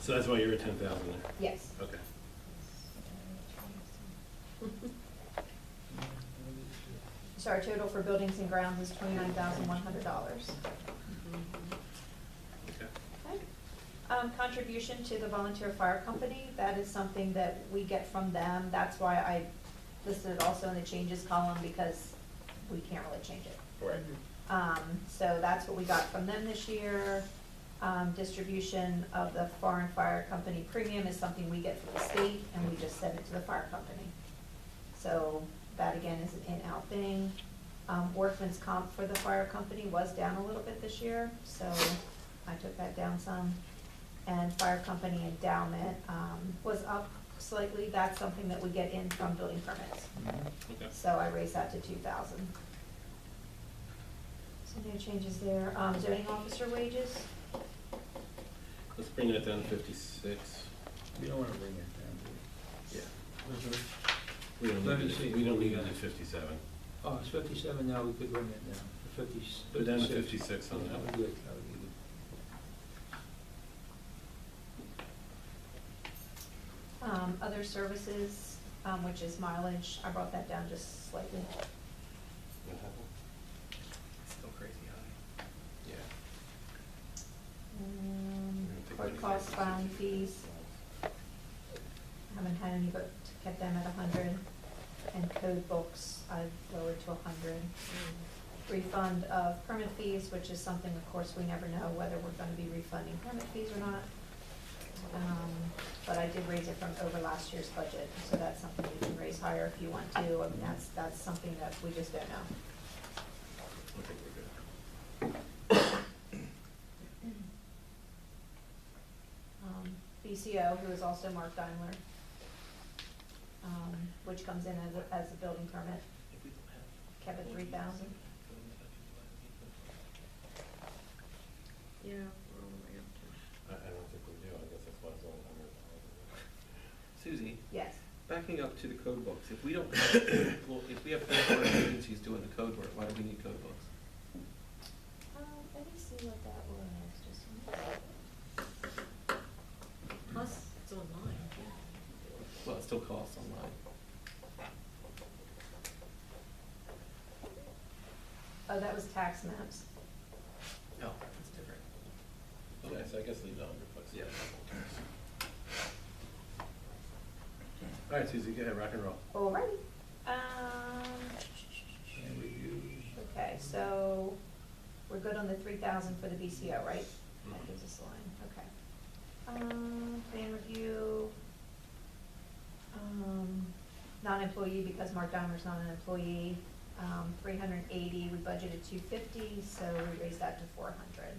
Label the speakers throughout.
Speaker 1: So that's why you're at 10,000 there?
Speaker 2: Yes.
Speaker 1: Okay.
Speaker 2: So our total for buildings and grounds is $29,100.
Speaker 1: Okay.
Speaker 2: Okay. Contribution to the volunteer fire company, that is something that we get from them. That's why I listed it also in the changes column, because we can't really change it.
Speaker 1: Right.
Speaker 2: So that's what we got from them this year. Distribution of the foreign fire company premium is something we get from the state, and we just send it to the fire company. So that again is an in-out thing. Workman's comp for the fire company was down a little bit this year, so I took that down some. And fire company endowment was up slightly. That's something that we get in from building permits.
Speaker 1: Okay.
Speaker 2: So I raised that to 2,000. So no changes there. Zoning officer wages.
Speaker 1: Let's bring that down to 56.
Speaker 3: We don't want to bring it down, do
Speaker 1: Yeah.
Speaker 3: we? Let me see.
Speaker 1: We don't need it at 57.
Speaker 3: Oh, it's 57 now, we could bring it down to 50.
Speaker 1: Go down to 56 on
Speaker 3: That
Speaker 1: that.
Speaker 3: would be good, that would be good.
Speaker 2: Other services, which is mileage, I brought that down just slightly.
Speaker 1: Still crazy high. Yeah.
Speaker 2: Court costs, filing fees. Haven't had any, but kept them at 100. And code books, I've lowered to 100. Refund of permit fees, which is something, of course, we never know whether we're going to be refunding permit fees or not. But I did raise it from over last year's budget, so that's something you can raise higher if you want to. I mean, that's something that we just don't know.
Speaker 1: I think we're good.
Speaker 2: BCO, who is also Mark Daimler, which comes in as a building permit, kept at 3,000.
Speaker 4: Yeah, we're all the way up to.
Speaker 1: I don't think we do. I guess that's why it's only 100,000.
Speaker 5: Susie,
Speaker 2: Yes.
Speaker 5: backing up to the code books, if we don't have, well, if we have third-party agencies doing the code work, why do we need code books?
Speaker 2: Let me see what that was, just a minute.
Speaker 4: Plus, it's online.
Speaker 5: Well, it still costs online.
Speaker 2: Oh, that was tax maps.
Speaker 5: Oh, that's different.
Speaker 1: Okay, so I guess leave it 100 bucks.
Speaker 5: Yeah.
Speaker 1: All right, Susie, go ahead, rock and roll.
Speaker 2: Alrighty.
Speaker 3: And reviews.
Speaker 2: Okay, so we're good on the 3,000 for the BCO, right? That gives us a line, okay. Plan review, non-employee, because Mark Dahmer's not an employee, 380, we budgeted 250, so we raised that to 400.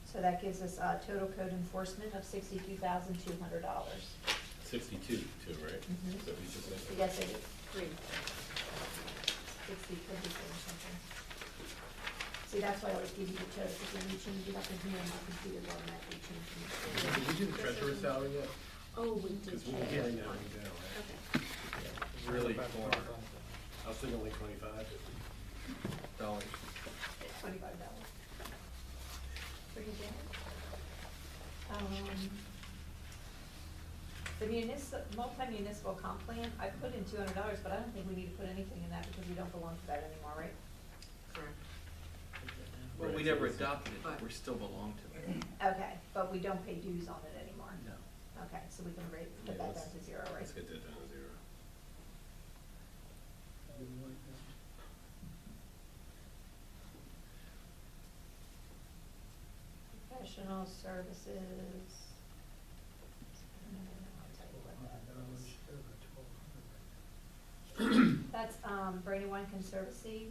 Speaker 2: So that gives us total code enforcement of $62,200.
Speaker 1: 62 too, right?
Speaker 2: Mhm.
Speaker 1: So we just went.
Speaker 2: Yes, I did.
Speaker 4: 3.
Speaker 2: 60 could be saying something. See, that's why I always give you the total, because when you change it up in here, my computer's automatically changing it.
Speaker 1: Did we do the treasurer's salary yet?
Speaker 4: Oh, we did.
Speaker 1: Because we
Speaker 4: change
Speaker 1: can't
Speaker 4: it.
Speaker 1: now, we do, right?
Speaker 4: Okay.
Speaker 1: It's really far. I was thinking like 25.
Speaker 5: Dollars.
Speaker 2: $25. Pretty good. The multi-municipal comp plan, I put in $200, but I don't think we need to put anything in that because we don't belong to that anymore, right?
Speaker 4: Correct.
Speaker 5: Well, we never adopted it, but we still belong to it.
Speaker 2: Okay, but we don't pay dues on it anymore.
Speaker 5: No.
Speaker 2: Okay, so we can put
Speaker 1: Yeah,
Speaker 2: that
Speaker 1: let's-
Speaker 2: down to 0, right?
Speaker 1: Let's get that down to 0.
Speaker 2: Professional services. I'll tell you what that is. That's Brandywine Conservancy.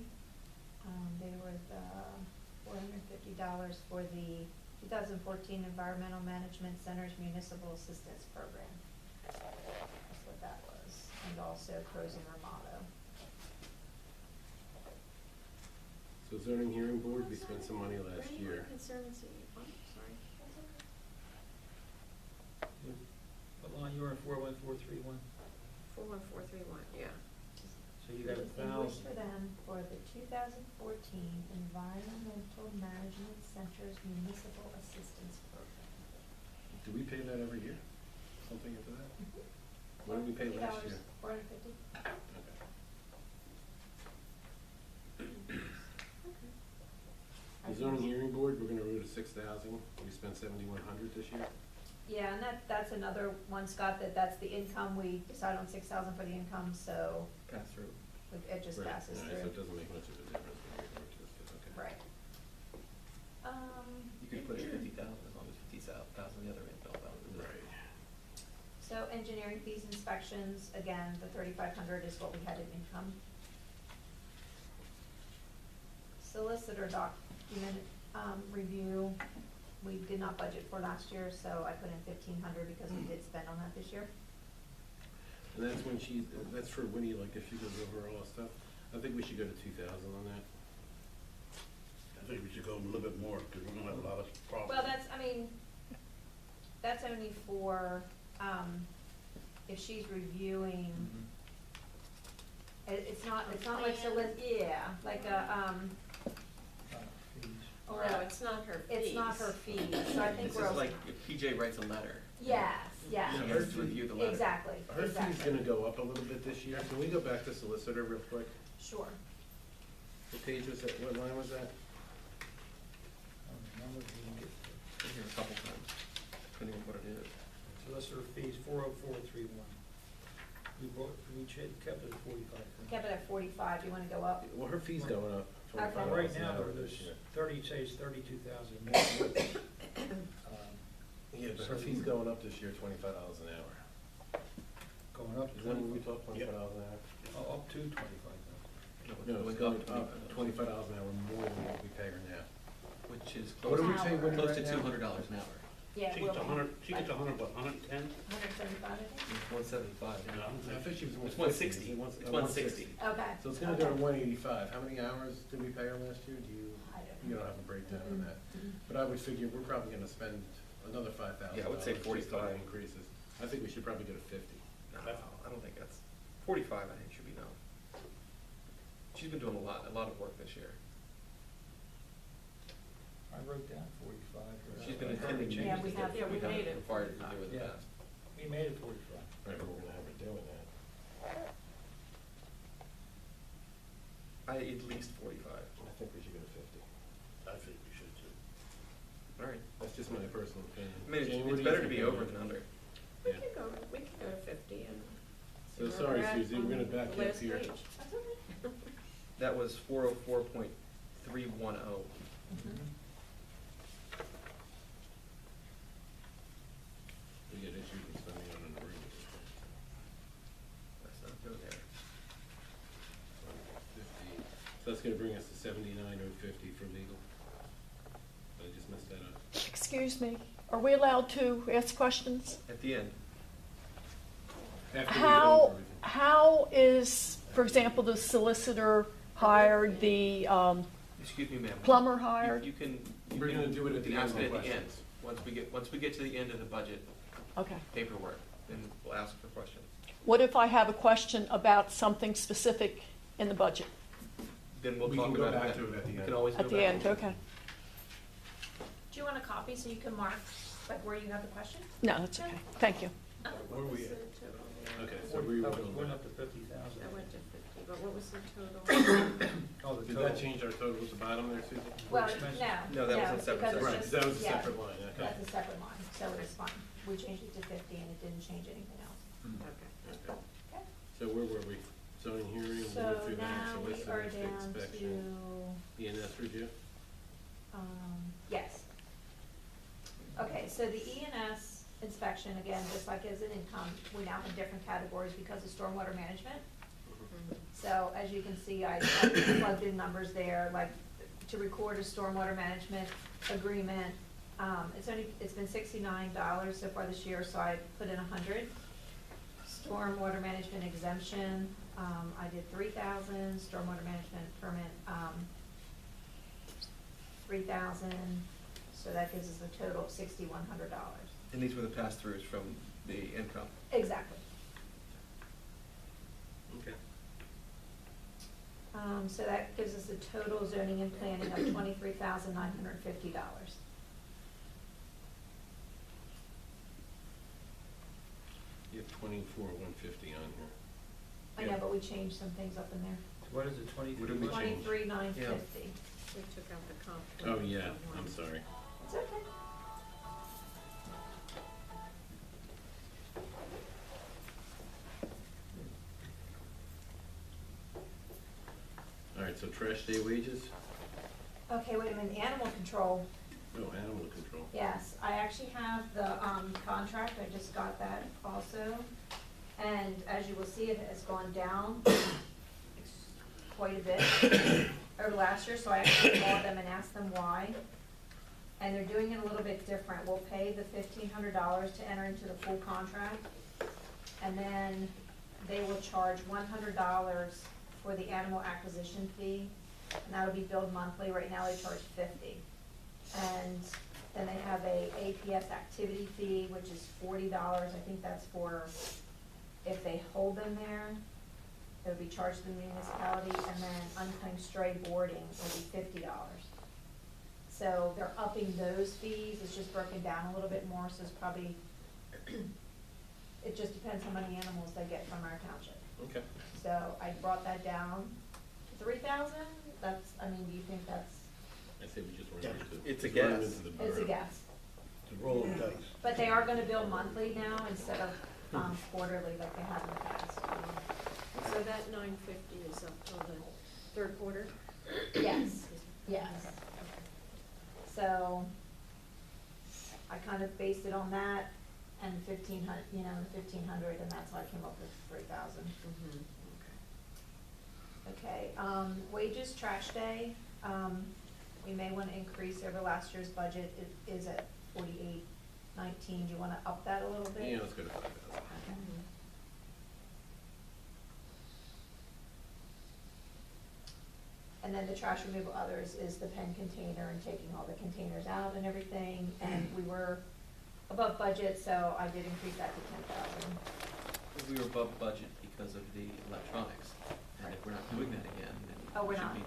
Speaker 2: They were $450 for the 2014 Environmental Management Center's Municipal Assistance Program. That's what that was. And also Crows and Romano.
Speaker 1: So zoning hearing board, we spent some money last year.
Speaker 4: Conservancy, oh, sorry.
Speaker 3: What line, you're on 41431?
Speaker 4: 41431, yeah.
Speaker 3: So you got
Speaker 2: Invoice for
Speaker 3: 1,000.
Speaker 2: them for the 2014 Environmental Management Center's Municipal Assistance Program.
Speaker 1: Do we pay that every year? Something into that? What did we pay last year?
Speaker 2: $450.
Speaker 1: Okay. The zoning hearing board, we're gonna go to 6,000, we spent 7,100 this year.
Speaker 2: Yeah, and that's another one, Scott, that's the income, we decide on 6,000 for the income, so
Speaker 5: Pass through.
Speaker 2: it just
Speaker 1: Right,
Speaker 2: passes
Speaker 1: all right,
Speaker 2: through.
Speaker 1: So it doesn't make much of a difference when you're going to this, okay.
Speaker 2: Right.
Speaker 5: You could put it 50,000 as long as 50,000 the other end fell out.
Speaker 1: Right.
Speaker 2: So engineering fees, inspections, again, the 3,500 is what we had in income. Solicitor document, review, we did not budget for last year, so I put in 1,500 because we did spend on that this year.
Speaker 1: And that's when that's for Winnie, like if she goes over all that stuff, I think we should go to 2,000 on that.
Speaker 6: I think we should go a little bit more, because we're gonna have a lot of problems.
Speaker 2: Well, that's only for, if she's reviewing, it's not like, like a,
Speaker 3: Fees.
Speaker 2: or
Speaker 4: No,
Speaker 2: a,
Speaker 4: it's not her fees.
Speaker 2: it's not her fees, so I think
Speaker 5: This
Speaker 2: we're.
Speaker 5: is like if PJ writes a letter.
Speaker 2: Yes, yes.
Speaker 5: She has to review the letter.
Speaker 2: Exactly,
Speaker 1: Her fee's
Speaker 2: exactly.
Speaker 1: gonna go up a little bit this year. Can we go back to solicitor real quick?
Speaker 2: Sure.
Speaker 1: What page was that, what line was that?
Speaker 3: Number being
Speaker 5: Been here a couple times, depending on what it is.
Speaker 3: solicitor fees, 40431. Kept it at 45.
Speaker 2: Kept it at 45, do you wanna go up?
Speaker 1: Well, her fee's going up
Speaker 2: Okay.
Speaker 1: $25
Speaker 3: Right
Speaker 1: an
Speaker 3: now,
Speaker 1: hour
Speaker 3: there's
Speaker 1: this year.
Speaker 3: 32,000 more.
Speaker 1: Yeah, but her fee's going up this year, $25 an hour.
Speaker 3: Going up to
Speaker 1: Is that what we
Speaker 3: 25.
Speaker 1: talked, $25 an hour?
Speaker 3: Up to 25,000.
Speaker 1: No, it's going up $25 an hour more than what we pay her now.
Speaker 5: Which is
Speaker 1: What
Speaker 5: close
Speaker 1: do we
Speaker 5: to,
Speaker 1: pay Winnie
Speaker 5: close to
Speaker 1: right now?
Speaker 5: $200 an hour.
Speaker 2: Yeah,
Speaker 6: She
Speaker 2: we'll
Speaker 6: gets
Speaker 2: be.
Speaker 6: 100, she gets 100, what, 110?
Speaker 2: 175, I think?
Speaker 5: It's 175,
Speaker 6: Yeah.
Speaker 1: I thought she was
Speaker 5: It's 160. It's 160.
Speaker 2: Okay.
Speaker 1: So it's gonna go to 185. How many hours did we pay her last year?
Speaker 2: I don't
Speaker 1: You
Speaker 2: know.
Speaker 1: don't have a breakdown on that.
Speaker 2: Mhm.
Speaker 1: But I would figure we're probably gonna spend another $5,000.
Speaker 5: Yeah, I would say
Speaker 1: just on
Speaker 5: 45.
Speaker 1: increases. I think we should probably go to 50.
Speaker 5: No, I don't think that's, 45 I think should be no. She's been doing a lot of work this year.
Speaker 3: I wrote down 45.
Speaker 5: She's been
Speaker 3: I probably
Speaker 5: attending
Speaker 3: changed
Speaker 2: Yeah, we
Speaker 3: it.
Speaker 2: have-
Speaker 4: Yeah, we made it.
Speaker 5: Required to do in the
Speaker 3: Yeah.
Speaker 5: past.
Speaker 3: We made it 45.
Speaker 1: Right, but we're gonna have her doing that.
Speaker 5: I, at least 45.
Speaker 1: I think we should go to 50.
Speaker 6: I think we should too.
Speaker 5: All right.
Speaker 1: That's just my personal opinion.
Speaker 5: I mean,
Speaker 1: Jane, what
Speaker 5: it's
Speaker 1: do you
Speaker 5: better to
Speaker 1: think?
Speaker 5: be over than under.
Speaker 4: We
Speaker 1: Yeah.
Speaker 4: could go to 50 and. see
Speaker 1: So
Speaker 4: where
Speaker 1: sorry,
Speaker 4: we're at
Speaker 1: Susie, we're
Speaker 4: on
Speaker 1: gonna back
Speaker 4: the
Speaker 1: you up
Speaker 4: last
Speaker 1: here.
Speaker 4: page.
Speaker 2: That's okay.
Speaker 5: That was 404.310.
Speaker 1: We get issued with spending on an agreement.
Speaker 5: Let's not go there.
Speaker 1: 50. So that's gonna bring us to 79,050 for legal. I just messed that up.
Speaker 7: Excuse me, are we allowed to ask questions?
Speaker 5: At the end.
Speaker 1: After we've done everything.
Speaker 7: How is, for example, the solicitor hired, the
Speaker 5: Excuse me, ma'am.
Speaker 7: plumber hired?
Speaker 5: You can.
Speaker 1: We're gonna do it at the
Speaker 5: you can ask
Speaker 1: end
Speaker 5: it
Speaker 1: of
Speaker 5: at the end.
Speaker 1: questions.
Speaker 5: Once we get to the end of the budget
Speaker 7: Okay.
Speaker 5: paperwork, then we'll ask for questions.
Speaker 7: What if I have a question about something specific in the budget?
Speaker 5: Then we'll
Speaker 1: We
Speaker 5: talk
Speaker 1: can go
Speaker 5: about
Speaker 1: back
Speaker 5: it
Speaker 1: to
Speaker 5: then.
Speaker 1: it at the
Speaker 5: We
Speaker 1: end.
Speaker 5: can always go
Speaker 7: At the
Speaker 5: back.
Speaker 7: end, okay.
Speaker 2: Do you want a copy so you can mark, like, where you have the question?
Speaker 7: No, that's okay, thank you.
Speaker 1: Where are we at?
Speaker 4: What was the total?
Speaker 1: Okay, so we were
Speaker 3: That was
Speaker 1: going
Speaker 3: going
Speaker 1: back.
Speaker 3: up to 50,000.
Speaker 4: That went to 50, but what was the total?
Speaker 3: Oh, the
Speaker 1: Did
Speaker 3: total.
Speaker 1: that change our total at the bottom there, Susie?
Speaker 2: Well,
Speaker 3: expenses?
Speaker 2: no,
Speaker 5: No, that was a separate
Speaker 2: because it's
Speaker 5: section.
Speaker 1: Right,
Speaker 2: just-
Speaker 1: that was a
Speaker 2: yeah,
Speaker 1: separate line, okay.
Speaker 2: That's a separate line, so it's fine. We changed it to 50 and it didn't change anything else.
Speaker 4: Okay.
Speaker 1: Okay.
Speaker 2: Okay.
Speaker 1: So where were we? Zoning hearing, we
Speaker 2: So
Speaker 1: went through that,
Speaker 2: now we
Speaker 1: solicitor,
Speaker 2: are down
Speaker 1: inspection,
Speaker 2: to,
Speaker 1: ENS review?
Speaker 2: yes. Okay, so the ENS inspection, again, just like as an income, we now have different categories because of stormwater management. So as you can see, I plugged in numbers there, like to record a stormwater management agreement. It's been $69 so far this year, so I put in 100. Stormwater management exemption, I did 3,000, stormwater management permit, 3,000, so that gives us a total of $6,100.
Speaker 5: And these were the pass-throughs from the income.
Speaker 2: Exactly.
Speaker 1: Okay.
Speaker 2: So that gives us a total zoning and planning of $23,950.
Speaker 1: You have 24,150 on here.
Speaker 2: I know, but we changed some things up in there.
Speaker 3: What is it,
Speaker 1: What did we
Speaker 3: 23?
Speaker 1: change?
Speaker 2: 23,950.
Speaker 4: We took out the comp.
Speaker 1: Oh, yeah,
Speaker 4: from
Speaker 1: I'm
Speaker 4: one.
Speaker 1: sorry.
Speaker 2: It's okay.
Speaker 1: All right, so trash day wages?
Speaker 2: Okay, wait a minute, animal control.
Speaker 1: No, animal control.
Speaker 2: Yes, I actually have the, contract, I just got that also. And as you will see, it has gone down quite a bit over last year, so I actually called them and asked them why. And they're doing it a little bit different. We'll pay the $1,500 to enter into the full contract. And then they will charge $100 for the animal acquisition fee, and that'll be billed monthly. Right now, they charge $50. And then they have a APS activity fee, which is $40. I think that's for if they hold them there, it'll be charged to the municipality, and then unclaimed stray boarding will be $50. So they're upping those fees. It's just broken down a little bit more, so it's probably, it just depends how many animals they get from our township.
Speaker 1: Okay.
Speaker 2: So I brought that down to 3,000. That's, I mean, do you think that's,
Speaker 1: I say we just run
Speaker 6: Yeah,
Speaker 1: into.
Speaker 5: it's a
Speaker 1: just run
Speaker 5: guess.
Speaker 1: into the
Speaker 2: it's a
Speaker 1: borough.
Speaker 2: guess.
Speaker 6: To roll the dice.
Speaker 2: But they are gonna bill monthly now instead of, quarterly like they have in the past.
Speaker 4: So that 950 is up till the third quarter?
Speaker 2: Yes, yes. So I kind of based it on that and 1,500, you know, 1,500, and that's how I came up with 3,000.
Speaker 4: Mm-hmm.
Speaker 2: Okay, wages, trash day, we may wanna increase over last year's budget. It is at 4819. Do you wanna up that a little bit?
Speaker 1: Yeah, let's go to 5,000.
Speaker 2: Okay. And then the trash removal others is the pen container and taking all the containers out and everything, and we were above budget, so I did increase that to 10,000.
Speaker 5: We were above budget because of the electronics, and if we're not doing that again, then
Speaker 2: Oh, we're
Speaker 5: it should
Speaker 2: not.
Speaker 5: be.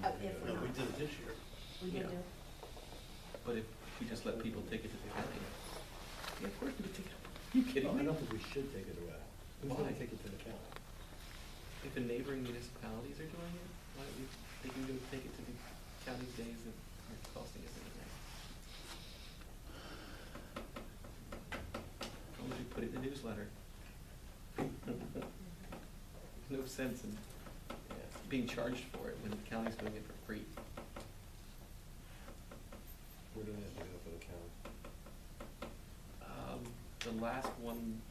Speaker 2: Oh, if
Speaker 6: No, we did it this year.
Speaker 2: We did
Speaker 5: Yeah.
Speaker 2: do,
Speaker 5: But if we just let people take it to the county, yeah, of course we would take it. Are you kidding
Speaker 1: I
Speaker 5: me?
Speaker 1: don't think we should take it away. Who's
Speaker 5: Why?
Speaker 1: gonna take it to the county?
Speaker 5: If the neighboring municipalities are doing it, why don't we, they can go take it to the county's days that aren't costing us anything? Why don't we put it in the newsletter? No sense in being charged for it when the county's doing it for free.
Speaker 1: Where do they have to go for the county?
Speaker 5: The last one,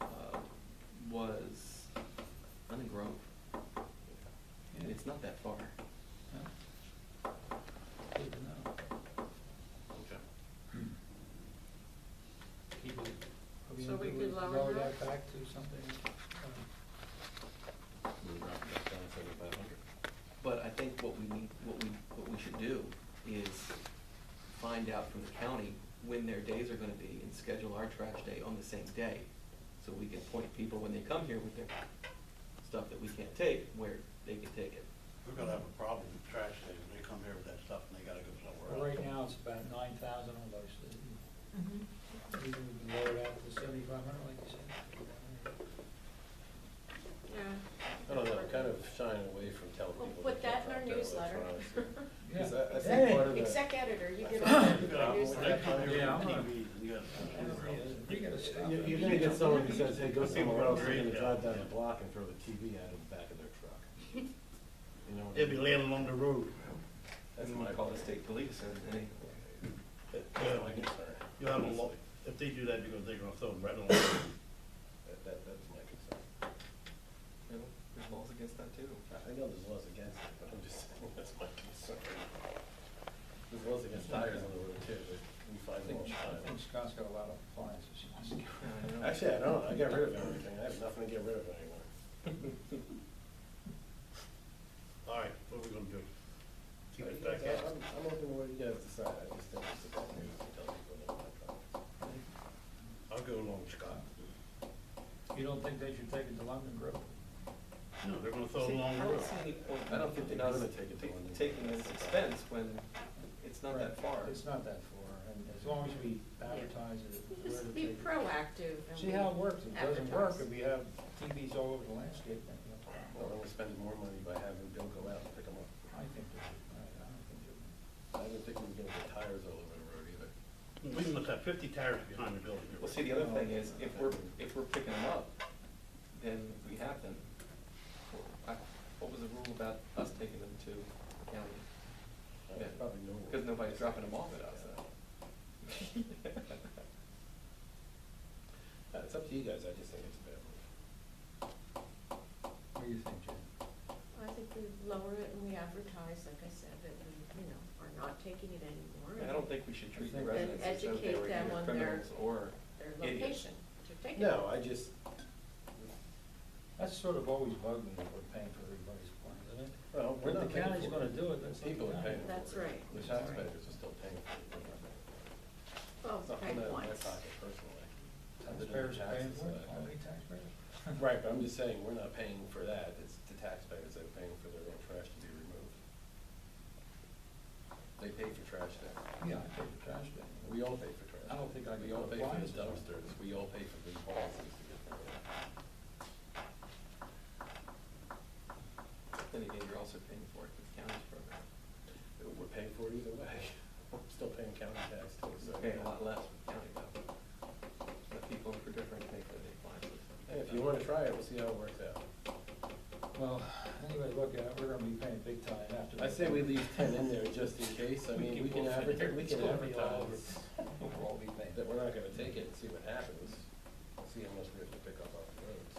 Speaker 5: was Lemon Grove, and it's not that far.
Speaker 3: Huh? Good to know.
Speaker 1: Okay.
Speaker 3: Keep it- are
Speaker 4: So
Speaker 3: gonna
Speaker 4: we
Speaker 3: do
Speaker 4: could
Speaker 3: it-
Speaker 4: lower that?
Speaker 3: back to something,
Speaker 1: We'll drop it back down to 7,500.
Speaker 5: But I think what we should do is find out from the county when their days are gonna be and schedule our trash day on the same day. So we can point people when they come here with their stuff that we can't take, where they can take it.
Speaker 6: We're gonna have a problem with trash days when they come here with that stuff and they gotta go somewhere
Speaker 3: well,
Speaker 6: else.
Speaker 3: right now, it's about 9,000 on those.
Speaker 2: Mhm.
Speaker 3: Even we can lower that to 7,500, like you said.
Speaker 4: Yeah.
Speaker 1: I don't know, I'm kind of shying away from telling
Speaker 4: We'll
Speaker 1: people.
Speaker 4: put
Speaker 1: they can't
Speaker 4: that in our
Speaker 1: drop their
Speaker 4: newsletter.
Speaker 1: electronics.
Speaker 3: Yeah.
Speaker 1: 'Cause I
Speaker 3: Hey.
Speaker 1: think part of the.
Speaker 4: Exec editor, you get all that
Speaker 6: You
Speaker 4: in
Speaker 6: gotta-
Speaker 4: our
Speaker 6: when they
Speaker 4: newsletter.
Speaker 6: come here
Speaker 3: Yeah,
Speaker 6: with
Speaker 3: I'm
Speaker 6: TV, you gotta.
Speaker 3: You gotta stop.
Speaker 1: You're gonna get someone who says, hey, go
Speaker 6: People
Speaker 1: somewhere
Speaker 6: are
Speaker 1: else, they're
Speaker 6: great,
Speaker 1: gonna drive
Speaker 6: yeah.
Speaker 1: down the block and throw the TV out of the back of their truck. You know what I
Speaker 6: They'll be
Speaker 1: mean?
Speaker 6: laying along the road.
Speaker 5: That's when I call the state police and they,
Speaker 1: That's my concern.
Speaker 6: You'll have a lot, if they do that, they're gonna throw them right along.
Speaker 1: That's my concern.
Speaker 5: you know, there's laws against that too.
Speaker 1: I know there's laws against it, but I'm just saying, that's my concern. There's laws against tires on the road too, but we find them all the
Speaker 3: I think
Speaker 1: time.
Speaker 3: Scott's got a lot of appliances she wants to get rid of.
Speaker 5: You know?
Speaker 1: Actually, I don't, I got rid of everything, I have nothing to get rid of anymore.
Speaker 6: All right, what are we gonna do? Keep it
Speaker 1: Yeah,
Speaker 6: back out?
Speaker 1: I'm open to what you guys decide, I just think it's about news to tell people that electronics.
Speaker 6: I'll go along with Scott.
Speaker 3: You don't think they should take it to London Grove?
Speaker 6: No, they're gonna throw
Speaker 5: See,
Speaker 6: it along
Speaker 5: I
Speaker 6: the
Speaker 5: don't
Speaker 6: road.
Speaker 5: see any point
Speaker 1: I don't think
Speaker 5: in
Speaker 1: they're
Speaker 5: us
Speaker 1: gonna take it to London.
Speaker 5: taking this expense when it's not that far.
Speaker 3: It's not that far, and as long as we advertise it, where to
Speaker 4: Just be
Speaker 3: take it.
Speaker 4: proactive and
Speaker 3: See how it works, if it doesn't work,
Speaker 4: advertise.
Speaker 3: if we have TVs all over the landscape, then, you know,
Speaker 1: Well, then we're spending more money by having Bill go out and pick them up.
Speaker 3: I think they should, I don't think they
Speaker 1: I don't think we're gonna get tires all over the road either.
Speaker 6: We must have 50 tires behind the building.
Speaker 5: Well, see, the other thing is, if we're picking them up, then we have them. What was the rule about us taking them to the county? Yeah.
Speaker 1: Probably no.
Speaker 5: Because nobody's dropping them off at us, so.
Speaker 1: It's up to you guys, I just think it's a bad move.
Speaker 3: What do you think, Jen?
Speaker 4: I think we lower it and we advertise, like I said, that we, you know, are not taking it anymore.
Speaker 5: I don't think we should treat the
Speaker 3: And
Speaker 5: residents as though they
Speaker 4: educate
Speaker 5: were
Speaker 4: them
Speaker 5: either
Speaker 4: on their-
Speaker 5: criminals or
Speaker 4: Their
Speaker 5: idiots.
Speaker 4: location to take it.
Speaker 1: No, I just,
Speaker 3: That's sort of always bugged me, that we're paying for everybody's plane, isn't it?
Speaker 1: well, we're
Speaker 3: If
Speaker 1: not
Speaker 3: the
Speaker 1: paying
Speaker 3: county's
Speaker 1: for
Speaker 3: gonna
Speaker 1: it.
Speaker 3: do it, let's let the
Speaker 1: People are
Speaker 3: county
Speaker 1: paying
Speaker 3: do
Speaker 1: for it.
Speaker 4: That's right.
Speaker 1: The taxpayers are still paying for it.
Speaker 4: Well,
Speaker 1: It's not
Speaker 4: pay
Speaker 1: coming out of my
Speaker 4: once.
Speaker 1: pocket personally.
Speaker 3: Taxpayers are paying for it,
Speaker 1: Taxes,
Speaker 3: only taxpayers?
Speaker 1: Right, but I'm just saying, we're not paying for that, it's the taxpayers that are paying for their own trash to be removed. They pay for trash there.
Speaker 3: Yeah, I pay the trash bill.
Speaker 1: We all pay for trash.
Speaker 3: I don't think I
Speaker 1: We
Speaker 3: can
Speaker 1: all
Speaker 3: put
Speaker 1: pay for the
Speaker 3: appliances on.
Speaker 1: dumpsters, we all pay for the policies to get them in.
Speaker 5: Then again, you're also paying for it with the county's program.
Speaker 1: We're paying for it either way. We're still paying county tax too, so.
Speaker 5: We're paying a lot less with the county though. But people in for different pay for the appliances.
Speaker 1: Hey, if you wanna try it, we'll see how it works out.
Speaker 3: Well, anyway, look at it, we're gonna be paying big time after.
Speaker 1: I say we leave 10 in there just in case, I mean, we can advertise,
Speaker 3: It's gonna be all over. We'll all be paying.
Speaker 1: that we're not gonna take it and see what happens, see how much we have to pick up off the roads.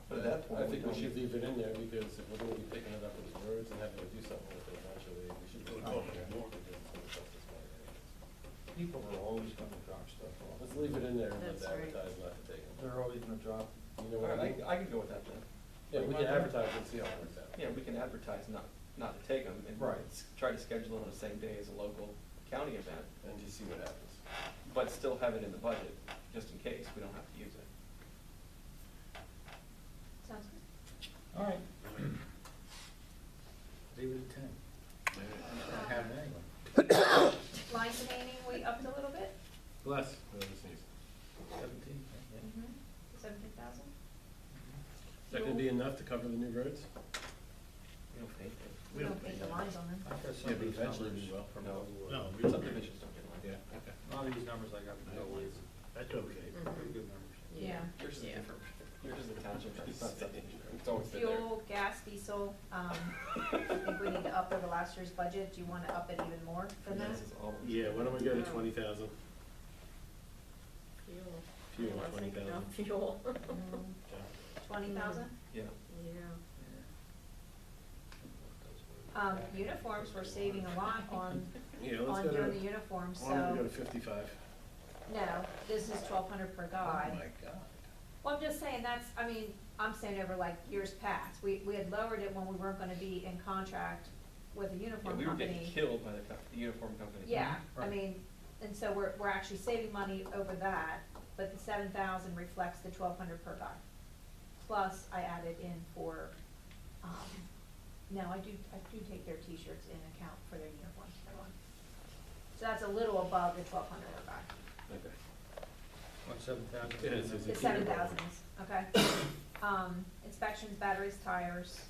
Speaker 5: But at that point,
Speaker 1: I think we
Speaker 5: don't
Speaker 1: should
Speaker 5: need-
Speaker 1: leave it in there, because if we're gonna be picking it up as roads and having to do something with it eventually, we should.
Speaker 6: It'll cost us more.
Speaker 3: People are always gonna drop stuff off.
Speaker 1: Let's leave it in there and let
Speaker 4: That's right.
Speaker 1: advertise not to take it.
Speaker 3: They're always gonna drop.
Speaker 1: You know
Speaker 5: All
Speaker 1: what I
Speaker 5: right,
Speaker 1: mean?
Speaker 5: I can go with that then.
Speaker 1: Yeah, we can advertise and see how it works out.
Speaker 5: Yeah, we can advertise not to take them and
Speaker 3: Right.
Speaker 5: try to schedule it on the same day as a local county event,
Speaker 1: And just see what happens.
Speaker 5: but still have it in the budget, just in case we don't have to use it.
Speaker 2: Sounds good.
Speaker 3: All right. Leave it at 10. I don't have it anyway.
Speaker 2: Lines and painting, we upped a little bit,
Speaker 1: Bless, whoever sneezes.
Speaker 3: 17, yeah.
Speaker 2: 17,000.
Speaker 1: Is that gonna be enough to cover the new roads?
Speaker 5: We don't pay for
Speaker 2: We don't paint the lines on them.
Speaker 3: I've got some
Speaker 1: Yeah,
Speaker 3: of
Speaker 1: but
Speaker 3: these
Speaker 1: eventually
Speaker 3: numbers
Speaker 1: we will.
Speaker 3: from
Speaker 5: No.
Speaker 3: Millwood.
Speaker 6: No,
Speaker 5: it.
Speaker 6: we-
Speaker 5: Subdivisions don't get one.
Speaker 1: Yeah, okay.
Speaker 3: A lot of these numbers I got from Millwood,
Speaker 6: That's okay.
Speaker 3: pretty good numbers.
Speaker 2: Yeah.
Speaker 5: Yours is
Speaker 4: Yeah.
Speaker 5: different. Yours is the township, it's not subdivision. It's always been there.
Speaker 2: Fuel, gas, diesel, I think we need to up over last year's budget, do you wanna up it even more than that?
Speaker 5: This is always
Speaker 1: Yeah, why don't we go to
Speaker 4: Yeah.
Speaker 1: 20,000?
Speaker 4: Fuel.
Speaker 1: Fuel,
Speaker 4: I was thinking
Speaker 1: 20,000.
Speaker 4: of fuel.
Speaker 2: 20,000?
Speaker 5: Yeah.
Speaker 4: Yeah.
Speaker 2: Uniforms, we're saving a lot on,
Speaker 1: Yeah, let's
Speaker 2: on
Speaker 1: go
Speaker 2: doing the
Speaker 1: to,
Speaker 2: uniforms,
Speaker 1: why don't we go
Speaker 2: so,
Speaker 1: to 55?
Speaker 2: no, this is 1,200 per guy.
Speaker 1: Oh my God.
Speaker 2: Well, I'm just saying, that's, I mean, I'm saying over like years past, we had lowered it when we weren't gonna be in contract with a
Speaker 5: Yeah,
Speaker 2: uniform
Speaker 5: we were
Speaker 2: company.
Speaker 5: getting killed by the uniform company.
Speaker 2: Yeah, I
Speaker 3: Right.
Speaker 2: mean, and so we're actually saving money over that, but the 7,000 reflects the 1,200 per guy. Plus, I added in for, no, I do take their t-shirts in account for their uniforms, never mind. So that's a little above the 1,200 per guy.
Speaker 1: Okay.
Speaker 3: What, 7,000?
Speaker 1: Yeah, it's-
Speaker 2: The 7,000 is, okay. Inspections, batteries, tires,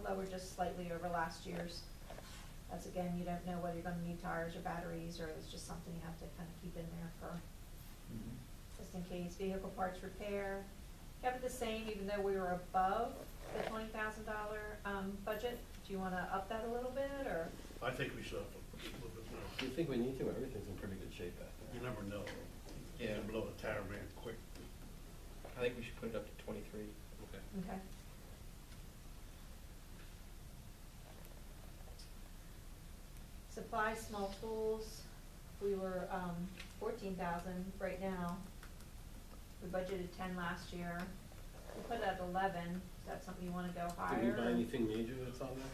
Speaker 2: lowered just slightly over last year's. That's again, you don't know whether you're gonna need tires or batteries, or it's just something you have to kind of keep in there for,
Speaker 3: Mhm.
Speaker 2: just in case. Vehicle parts repair, kept it the same even though we were above the $20,000, budget. Do you wanna up that a little bit, or?
Speaker 6: I think we should have a little bit more.
Speaker 1: Do you think we need to? Everything's in pretty good shape back
Speaker 6: You
Speaker 1: there.
Speaker 6: never know. You
Speaker 5: Yeah.
Speaker 6: can blow a tire man quick.
Speaker 5: I think we should put it up to 23.
Speaker 1: Okay.
Speaker 2: Okay. Supplies, small tools, we were, 14,000 right now. We budgeted 10 last year. We put it at 11, is that something you wanna go higher?
Speaker 1: Did we buy anything major that's on there?